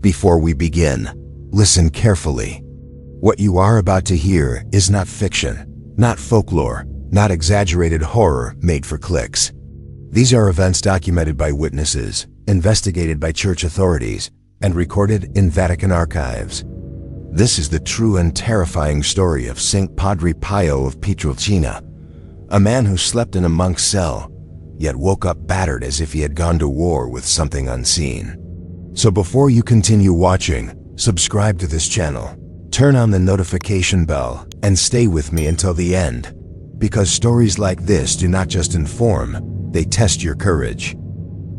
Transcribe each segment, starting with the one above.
Before we begin, listen carefully. What you are about to hear is not fiction, not folklore, not exaggerated horror made for clicks. These are events documented by witnesses, investigated by church authorities, and recorded in Vatican archives. This is the true and terrifying story of Saint Padre Pio of Pietrelcina, a man who slept in a monk's cell, yet woke up battered as if he had gone to war with something unseen. So before you continue watching, subscribe to this channel, turn on the notification bell, and stay with me until the end, because stories like this do not just inform, they test your courage.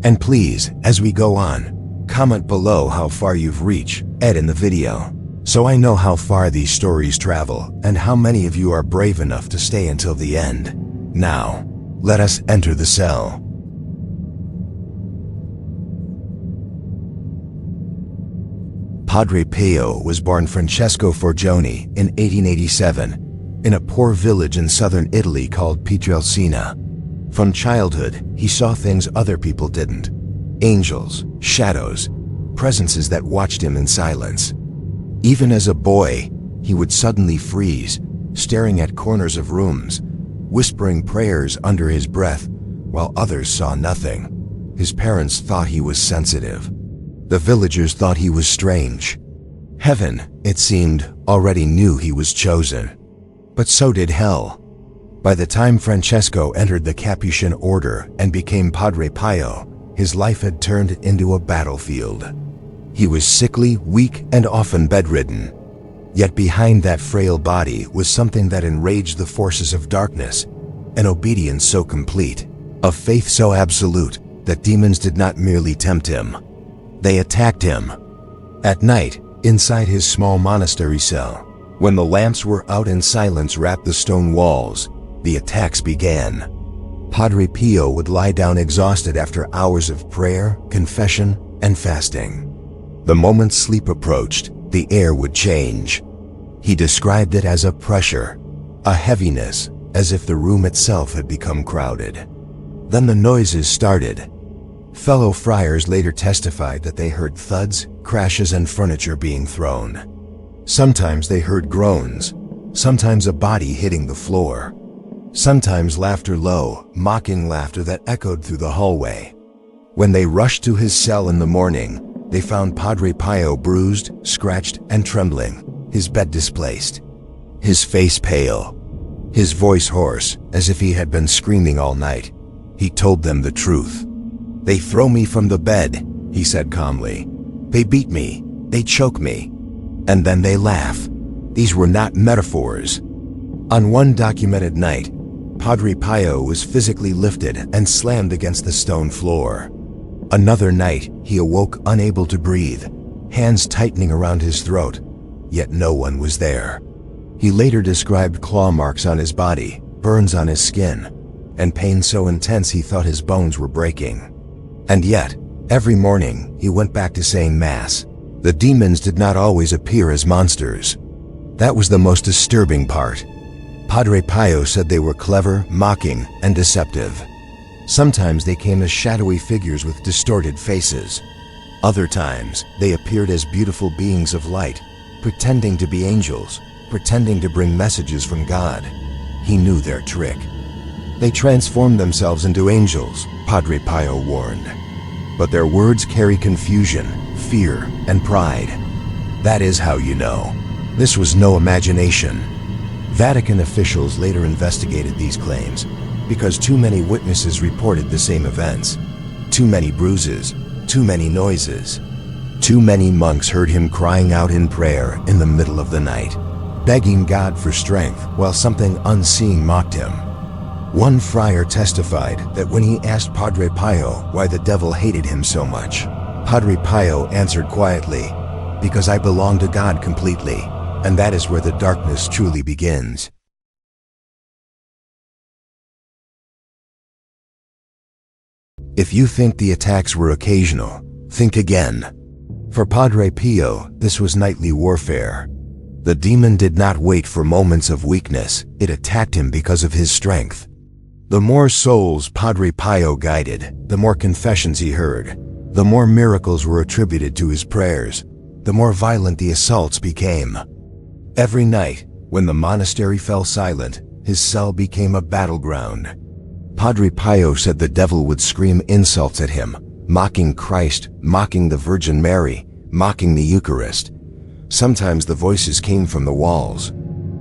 And please, as we go on, comment below how far you've reached in the video, so I know how far these stories travel and how many of you are brave enough to stay until the end. Now, let us enter the cell. Padre Pio was born Francesco Forgione in 1887 in a poor village in southern Italy called Pietrelcina. From childhood, he saw things other people didn't: angels, shadows, presences that watched him in silence. Even as a boy, he would suddenly freeze, staring at corners of rooms, whispering prayers under his breath, while others saw nothing. His parents thought he was sensitive. The villagers thought he was strange. Heaven, it seemed, already knew he was chosen. But so did hell. By the time Francesco entered the Capuchin order and became Padre Pio, his life had turned into a battlefield. He was sickly, weak, and often bedridden. Yet behind that frail body was something that enraged the forces of darkness, an obedience so complete, a faith so absolute, that demons did not merely tempt him. They attacked him. At night, inside his small monastery cell, when the lamps were out and silence wrapped the stone walls, the attacks began. Padre Pio would lie down exhausted after hours of prayer, confession, and fasting. The moment sleep approached, the air would change. He described it as a pressure, a heaviness, as if the room itself had become crowded. Then the noises started. Fellow friars later testified that they heard thuds, crashes, and furniture being thrown. Sometimes they heard groans, sometimes a body hitting the floor, sometimes laughter low, mocking laughter that echoed through the hallway. When they rushed to his cell in the morning, they found Padre Pio bruised, scratched, and trembling, his bed displaced, his face pale, his voice hoarse, as if he had been screaming all night. He told them the truth. "They throw me from the bed," he said calmly. "They beat me, they choke me, and then they laugh. These were not metaphors." On one documented night, Padre Pio was physically lifted and slammed against the stone floor. Another night, he awoke unable to breathe, hands tightening around his throat, yet no one was there. He later described claw marks on his body, burns on his skin, and pain so intense he thought his bones were breaking. And yet, every morning, he went back to saying Mass. The demons did not always appear as monsters. That was the most disturbing part. Padre Pio said they were clever, mocking, and deceptive. Sometimes they came as shadowy figures with distorted faces. Other times, they appeared as beautiful beings of light, pretending to be angels, pretending to bring messages from God. He knew their trick. They transformed themselves into angels, Padre Pio warned. But their words carry confusion, fear, and pride. That is how you know. This was no imagination. Vatican officials later investigated these claims because too many witnesses reported the same events. Too many bruises, too many noises. Too many monks heard him crying out in prayer in the middle of the night, begging God for strength while something unseen mocked him. One friar testified that when he asked Padre Pio why the devil hated him so much, Padre Pio answered quietly, "Because I belong to God completely, and that is where the darkness truly begins." If you think the attacks were occasional, think again. For Padre Pio, this was nightly warfare. The demon did not wait for moments of weakness, it attacked him because of his strength. The more souls Padre Pio guided, the more confessions he heard, the more miracles were attributed to his prayers, the more violent the assaults became. Every night, when the monastery fell silent, his cell became a battleground. Padre Pio said the devil would scream insults at him, mocking Christ, mocking the Virgin Mary, mocking the Eucharist. Sometimes the voices came from the walls,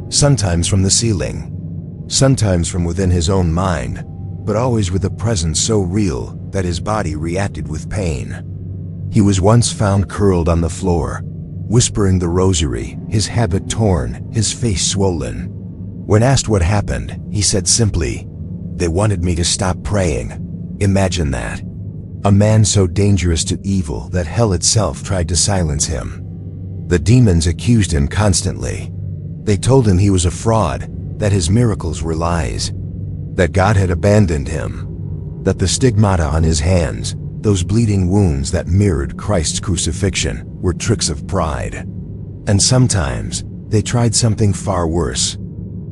sometimes from the ceiling, sometimes from within his own mind, but always with a presence so real that his body reacted with pain. He was once found curled on the floor, whispering the rosary, his habit torn, his face swollen. When asked what happened, he said simply, "They wanted me to stop praying." Imagine that. A man so dangerous to evil that hell itself tried to silence him. The demons accused him constantly. They told him he was a fraud, that his miracles were lies, that God had abandoned him, that the stigmata on his hands, those bleeding wounds that mirrored Christ's crucifixion, were tricks of pride. And sometimes, they tried something far worse.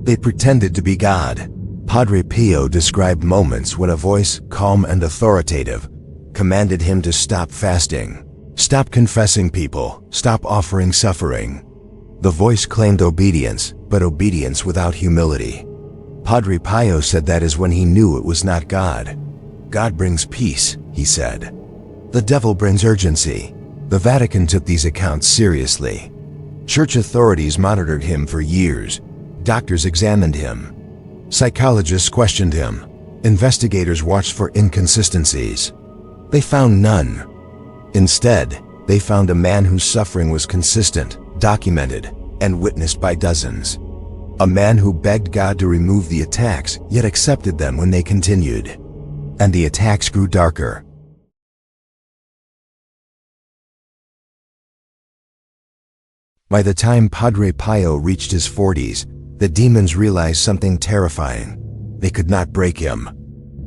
They pretended to be God. Padre Pio described moments when a voice, calm and authoritative, commanded him to stop fasting, stop confessing people, stop offering suffering. The voice claimed obedience, but obedience without humility. Padre Pio said that is when he knew it was not God. God brings peace, he said. The devil brings urgency. The Vatican took these accounts seriously. Church authorities monitored him for years. Doctors examined him. Psychologists questioned him. Investigators watched for inconsistencies. They found none. Instead, they found a man whose suffering was consistent, documented, and witnessed by dozens. A man who begged God to remove the attacks, yet accepted them when they continued. And the attacks grew darker. By the time Padre Pio reached his 40s, the demons realized something terrifying. They could not break him.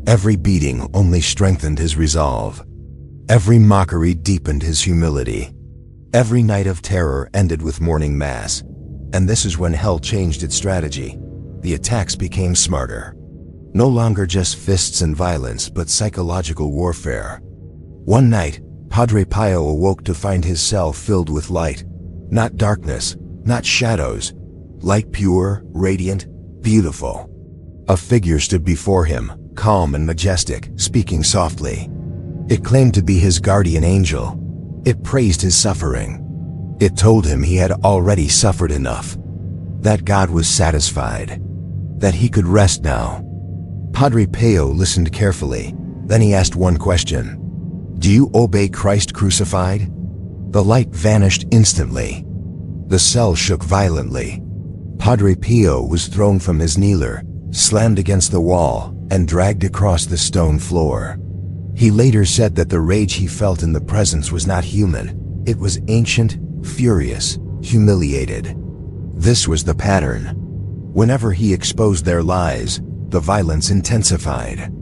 Every beating only strengthened his resolve. Every mockery deepened his humility. Every night of terror ended with morning mass. And this is when hell changed its strategy. The attacks became smarter. No longer just fists and violence, but psychological warfare. One night, Padre Pio awoke to find his cell filled with light. Not darkness, not shadows. Light pure, radiant, beautiful. A figure stood before him, calm and majestic, speaking softly. It claimed to be his guardian angel. It praised his suffering. It told him he had already suffered enough. That God was satisfied. That he could rest now. Padre Pio listened carefully. Then he asked one question. "Do you obey Christ crucified?" The light vanished instantly. The cell shook violently. Padre Pio was thrown from his kneeler, slammed against the wall, and dragged across the stone floor. He later said that the rage he felt in the presence was not human. It was ancient, furious, humiliated. This was the pattern. Whenever he exposed their lies, the violence intensified.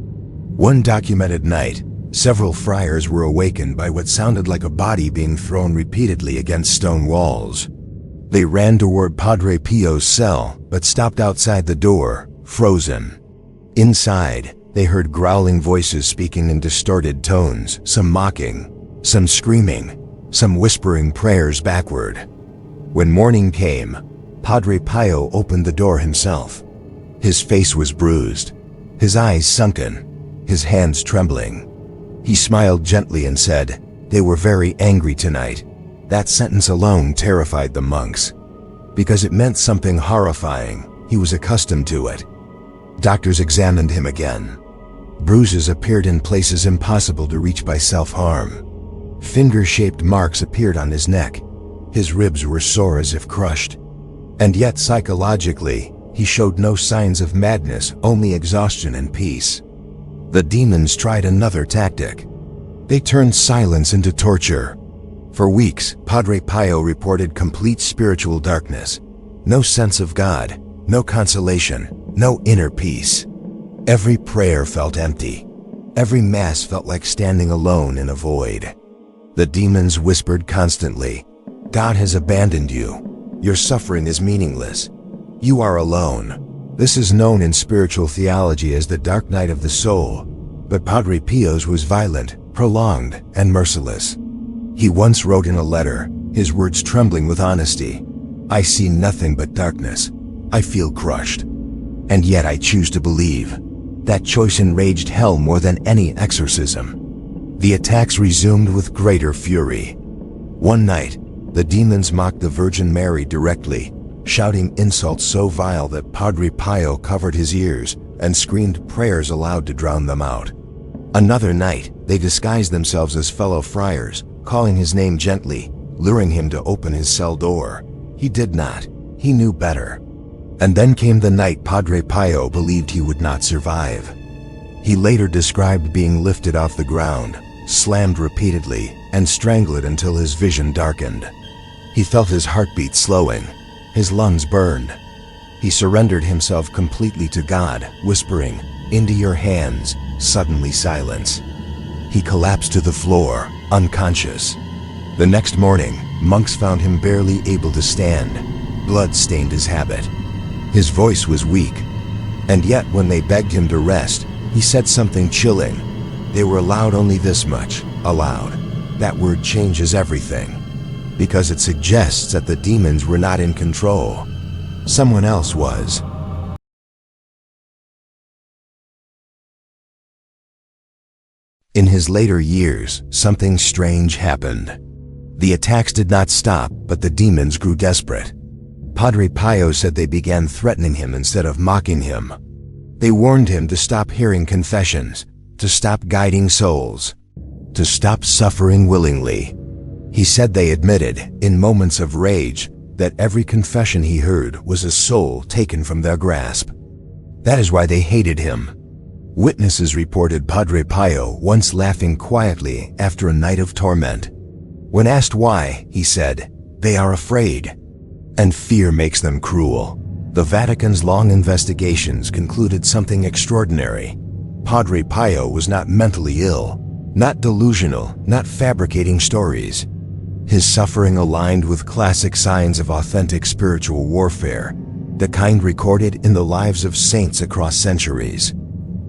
One documented night, several friars were awakened by what sounded like a body being thrown repeatedly against stone walls. They ran toward Padre Pio's cell, but stopped outside the door, frozen. Inside, they heard growling voices speaking in distorted tones, some mocking, some screaming, some whispering prayers backward. When morning came, Padre Pio opened the door himself. His face was bruised, his eyes sunken, his hands trembling. He smiled gently and said, "They were very angry tonight." That sentence alone terrified the monks, because it meant something horrifying. He was accustomed to it. Doctors examined him again. Bruises appeared in places impossible to reach by self-harm. Finger-shaped marks appeared on his neck. His ribs were sore as if crushed. And yet psychologically, he showed no signs of madness, only exhaustion and peace. The demons tried another tactic. They turned silence into torture. For weeks, Padre Pio reported complete spiritual darkness. No sense of God, no consolation, no inner peace. Every prayer felt empty. Every mass felt like standing alone in a void. The demons whispered constantly, "God has abandoned you. Your suffering is meaningless. You are alone." This is known in spiritual theology as the dark night of the soul, but Padre Pio's was violent, prolonged, and merciless. He once wrote in a letter, his words trembling with honesty. "I see nothing but darkness. I feel crushed. And yet I choose to believe." That choice enraged hell more than any exorcism. The attacks resumed with greater fury. One night, the demons mocked the Virgin Mary directly, shouting insults so vile that Padre Pio covered his ears and screamed prayers aloud to drown them out. Another night, they disguised themselves as fellow friars, calling his name gently, luring him to open his cell door. He did not. He knew better. And then came the night Padre Pio believed he would not survive. He later described being lifted off the ground, slammed repeatedly, and strangled until his vision darkened. He felt his heartbeat slowing. His lungs burned. He surrendered himself completely to God, whispering, "Into your hands." Suddenly silence. He collapsed to the floor, unconscious. The next morning, monks found him barely able to stand. Blood stained his habit. His voice was weak. And yet when they begged him to rest, he said something chilling. They were allowed only this much. Allowed. That word changes everything. Because it suggests that the demons were not in control. Someone else was. In his later years, something strange happened. The attacks did not stop, but the demons grew desperate. Padre Pio said they began threatening him instead of mocking him. They warned him to stop hearing confessions, to stop guiding souls, to stop suffering willingly. He said they admitted, in moments of rage, that every confession he heard was a soul taken from their grasp. That is why they hated him. Witnesses reported Padre Pio once laughing quietly after a night of torment. When asked why, he said, "They are afraid." And fear makes them cruel. The Vatican's long investigations concluded something extraordinary. Padre Pio was not mentally ill, not delusional, not fabricating stories. His suffering aligned with classic signs of authentic spiritual warfare, the kind recorded in the lives of saints across centuries.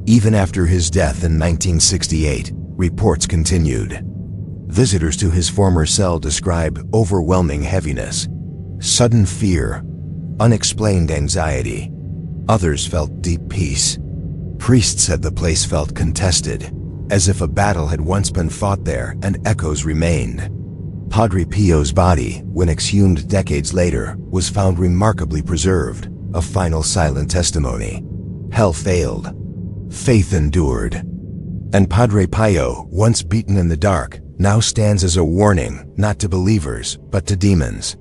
Even after his death in 1968, reports continued. Visitors to his former cell described overwhelming heaviness, sudden fear, unexplained anxiety. Others felt deep peace. Priests said the place felt contested, as if a battle had once been fought there and echoes remained. Padre Pio's body, when exhumed decades later, was found remarkably preserved, a final silent testimony. Hell failed. Faith endured. And Padre Pio, once beaten in the dark, now stands as a warning, not to believers, but to demons.